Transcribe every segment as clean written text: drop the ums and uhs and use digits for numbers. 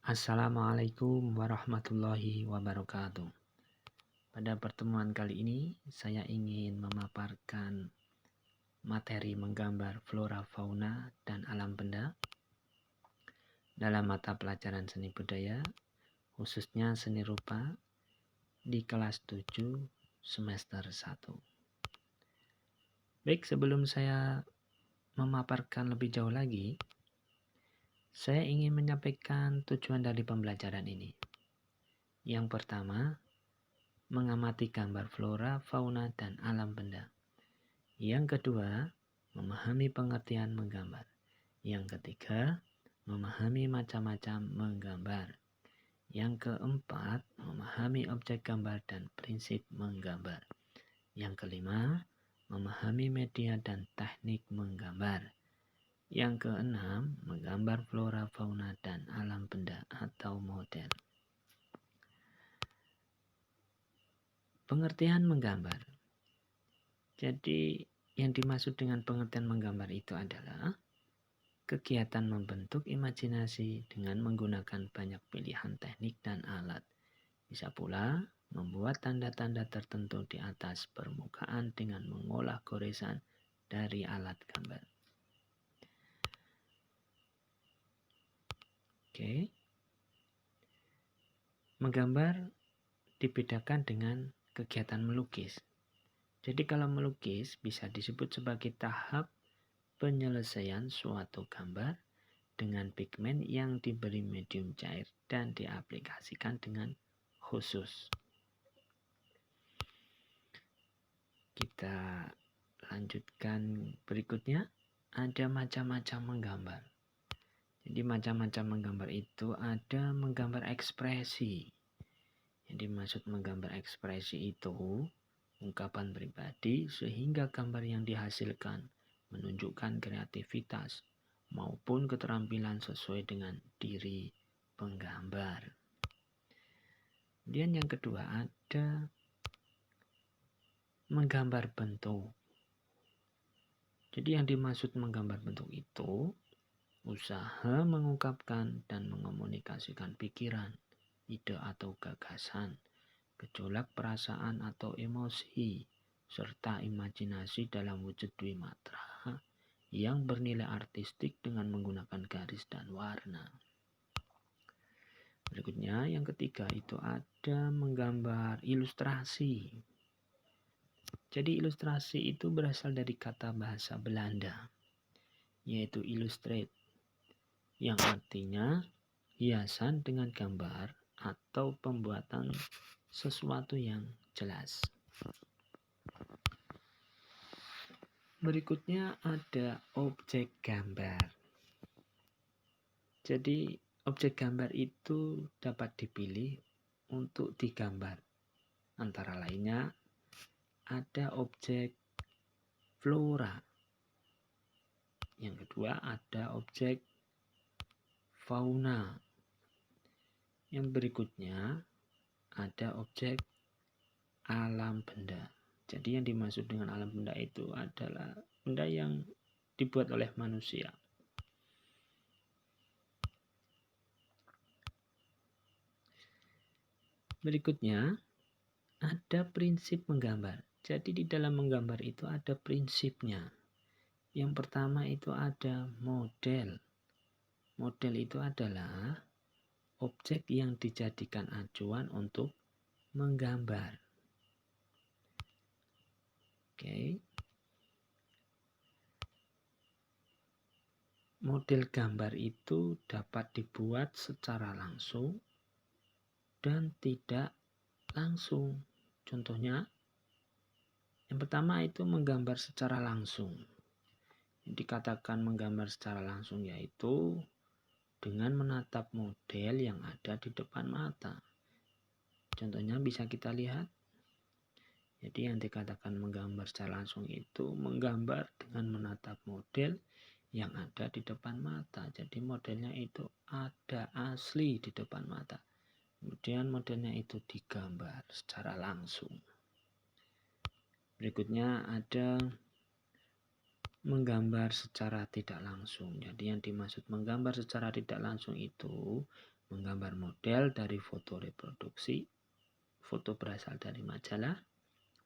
Assalamualaikum warahmatullahi wabarakatuh. Pada pertemuan kali ini, saya ingin memaparkan materi menggambar flora, fauna, dan alam benda dalam mata pelajaran seni budaya, khususnya seni rupa di kelas 7 semester 1. Baik, sebelum saya memaparkan lebih jauh lagi, saya ingin menyampaikan tujuan dari pembelajaran ini. Yang pertama, mengamati gambar flora, fauna, dan alam benda. Yang kedua, memahami pengertian menggambar. Yang ketiga, memahami macam-macam menggambar. Yang keempat, memahami objek gambar dan prinsip menggambar. Yang kelima, memahami media dan teknik menggambar. Yang keenam, menggambar flora, fauna, dan alam benda atau model. Pengertian menggambar. Jadi, yang dimaksud dengan pengertian menggambar itu adalah kegiatan membentuk imajinasi dengan menggunakan banyak pilihan teknik dan alat. Bisa pula membuat tanda-tanda tertentu di atas permukaan dengan mengolah goresan dari alat gambar. Oke. Menggambar dibedakan dengan kegiatan melukis. Jadi kalau melukis bisa disebut sebagai tahap penyelesaian suatu gambar dengan pigmen yang diberi medium cair dan diaplikasikan dengan khusus. Kita lanjutkan berikutnya, ada macam-macam menggambar. Jadi macam-macam menggambar itu ada menggambar ekspresi. Yang dimaksud menggambar ekspresi itu ungkapan pribadi sehingga gambar yang dihasilkan menunjukkan kreativitas maupun keterampilan sesuai dengan diri penggambar. Kemudian yang kedua ada menggambar bentuk. Jadi yang dimaksud menggambar bentuk itu usaha mengungkapkan dan mengomunikasikan pikiran, ide atau gagasan, gejolak perasaan atau emosi, serta imajinasi dalam wujud dwimatra yang bernilai artistik dengan menggunakan garis dan warna. Berikutnya yang ketiga itu ada menggambar ilustrasi. Jadi ilustrasi itu berasal dari kata bahasa Belanda, yaitu illustrate, yang artinya hiasan dengan gambar atau pembuatan sesuatu yang jelas. Berikutnya ada objek gambar. Jadi objek gambar itu dapat dipilih untuk digambar. Antara lainnya ada objek flora. Yang kedua ada objek fauna. Yang berikutnya ada objek alam benda. Jadi yang dimaksud dengan alam benda itu adalah benda yang dibuat oleh manusia. Berikutnya ada prinsip menggambar. Jadi di dalam menggambar itu ada prinsipnya. Yang pertama itu ada model. Model itu adalah objek yang dijadikan acuan untuk menggambar. Oke. Model gambar itu dapat dibuat secara langsung dan tidak langsung. Contohnya, yang pertama itu menggambar secara langsung. Yang dikatakan menggambar secara langsung yaitu dengan menatap model yang ada di depan mata. Contohnya bisa kita lihat. Jadi yang dikatakan menggambar secara langsung itu menggambar dengan menatap model yang ada di depan mata. Jadi modelnya itu ada asli di depan mata. Kemudian modelnya itu digambar secara langsung. Berikutnya ada menggambar secara tidak langsung. Jadi yang dimaksud menggambar secara tidak langsung itu menggambar model dari foto reproduksi, foto berasal dari majalah,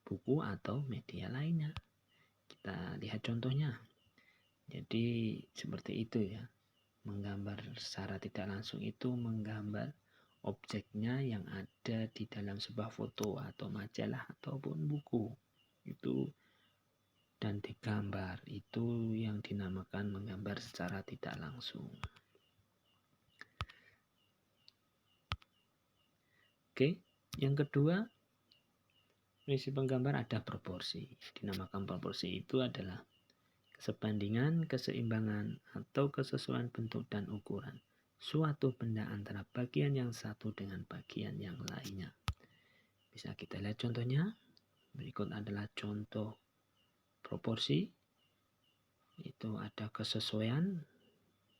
buku, atau media lainnya. Kita lihat contohnya. Jadi seperti itu ya. Menggambar secara tidak langsung itu menggambar objeknya yang ada di dalam sebuah foto atau majalah ataupun buku. Itu dan digambar. Itu yang dinamakan menggambar secara tidak langsung. Oke, yang kedua, prinsip menggambar ada proporsi. Dinamakan proporsi itu adalah kesebandingan, keseimbangan, atau kesesuaian bentuk dan ukuran suatu benda antara bagian yang satu dengan bagian yang lainnya. Bisa kita lihat contohnya. Berikut adalah contoh proporsi. Itu ada kesesuaian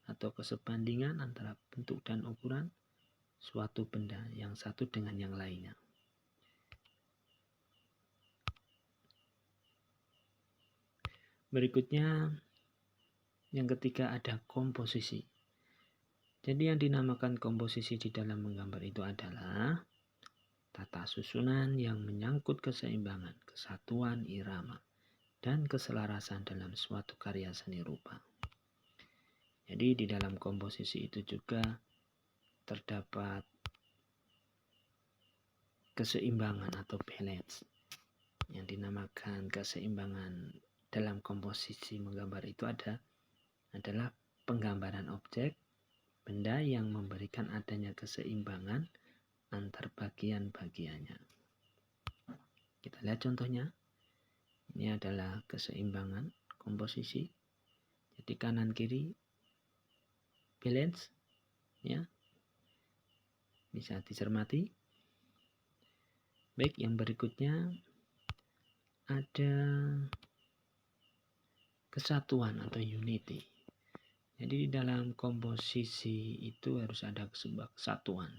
atau kesebandingan antara bentuk dan ukuran suatu benda yang satu dengan yang lainnya. Berikutnya, yang ketiga ada komposisi. Jadi yang dinamakan komposisi di dalam menggambar itu adalah tata susunan yang menyangkut keseimbangan, kesatuan irama, dan keselarasan dalam suatu karya seni rupa. Jadi di dalam komposisi itu juga terdapat keseimbangan atau balance. Yang dinamakan keseimbangan dalam komposisi menggambar itu adalah penggambaran objek, benda yang memberikan adanya keseimbangan antar bagian-bagiannya. Kita lihat contohnya. Ini adalah keseimbangan komposisi. Jadi kanan kiri balance ya. Bisa dicermati. Baik, yang berikutnya ada kesatuan atau unity. Jadi di dalam komposisi itu harus ada sebuah kesatuan.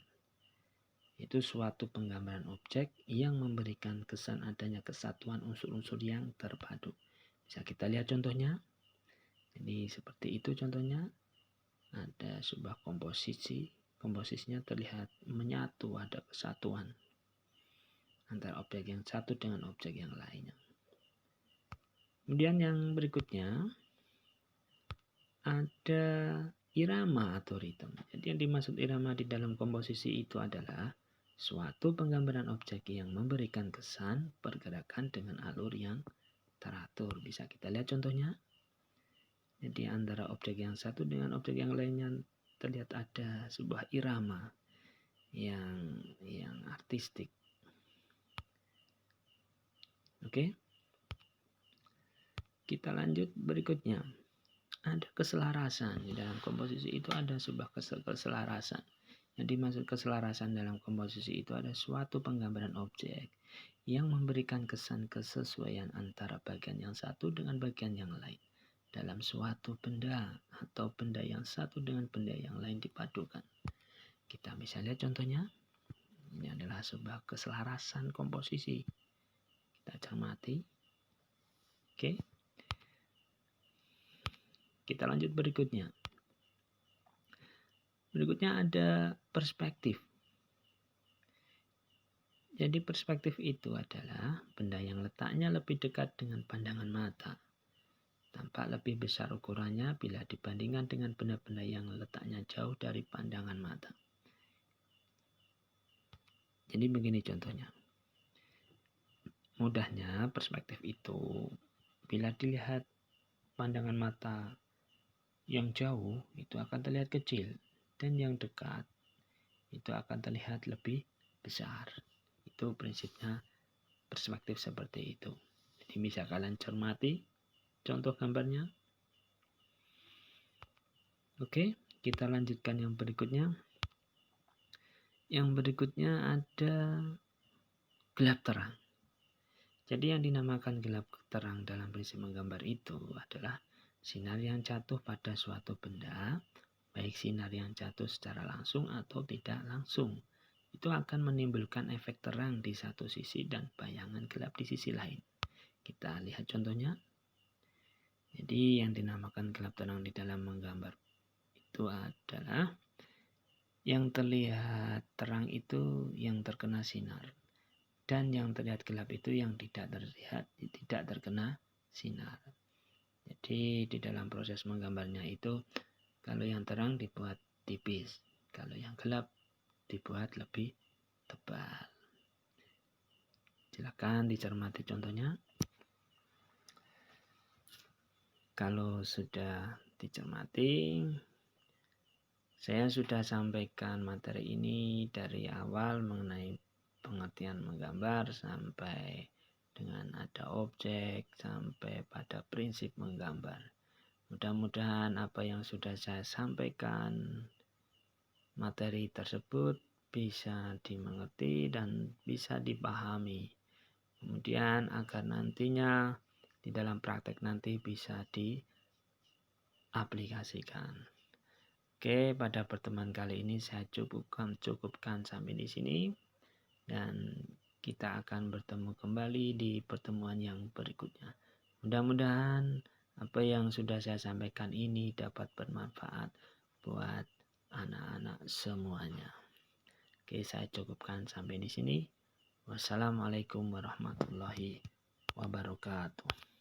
Itu suatu penggambaran objek yang memberikan kesan adanya kesatuan unsur-unsur yang terpadu. Bisa kita lihat contohnya. Jadi seperti itu contohnya. Ada sebuah komposisi. Komposisinya terlihat menyatu, ada kesatuan antara objek yang satu dengan objek yang lainnya. Kemudian yang berikutnya ada irama atau ritme. Jadi yang dimaksud irama di dalam komposisi itu adalah suatu penggambaran objek yang memberikan kesan pergerakan dengan alur yang teratur. Bisa kita lihat contohnya. Jadi antara objek yang satu dengan objek yang lainnya terlihat ada sebuah irama yang artistik. Oke. Kita lanjut berikutnya. Ada keselarasan. Di dalam komposisi itu ada sebuah keselarasan. Yang dimaksud keselarasan dalam komposisi itu ada suatu penggambaran objek yang memberikan kesan kesesuaian antara bagian yang satu dengan bagian yang lain dalam suatu benda atau benda yang satu dengan benda yang lain dipadukan. Kita bisa lihat contohnya. Ini adalah sebuah keselarasan komposisi. Kita cermati. Oke. Kita lanjut berikutnya. Berikutnya ada perspektif. Jadi perspektif itu adalah benda yang letaknya lebih dekat dengan pandangan mata. Tampak lebih besar ukurannya bila dibandingkan dengan benda-benda yang letaknya jauh dari pandangan mata. Jadi begini contohnya. Mudahnya perspektif itu bila dilihat pandangan mata yang jauh itu akan terlihat kecil dan yang dekat itu akan terlihat lebih besar. Itu prinsipnya perspektif seperti itu. Jadi bisa kalian cermati contoh gambarnya. Oke, kita lanjutkan yang berikutnya. Yang berikutnya ada gelap terang. Jadi yang dinamakan gelap terang dalam prinsip menggambar itu adalah sinar yang jatuh pada suatu benda, baik sinar yang jatuh secara langsung atau tidak langsung, itu akan menimbulkan efek terang di satu sisi dan bayangan gelap di sisi lain. Kita lihat contohnya. Jadi yang dinamakan gelap terang di dalam menggambar itu adalah Yang terlihat terang itu yang terkena sinar, dan yang terlihat gelap itu yang tidak terkena sinar. Jadi di dalam proses menggambarnya itu, kalau yang terang dibuat tipis, kalau yang gelap dibuat lebih tebal. Silakan dicermati contohnya. Kalau sudah dicermati, saya sudah sampaikan materi ini dari awal mengenai pengertian menggambar sampai dengan ada objek sampai pada prinsip menggambar. Mudah-mudahan apa yang sudah saya sampaikan materi tersebut bisa dimengerti dan bisa dipahami. Kemudian agar nantinya di dalam praktek nanti bisa diaplikasikan. Oke, pada pertemuan kali ini saya cukupkan sampai di sini, dan kita akan bertemu kembali di pertemuan yang berikutnya. Mudah-mudahan apa yang sudah saya sampaikan ini dapat bermanfaat buat anak-anak semuanya. Oke, saya cukupkan sampai di sini. Wassalamualaikum warahmatullahi wabarakatuh.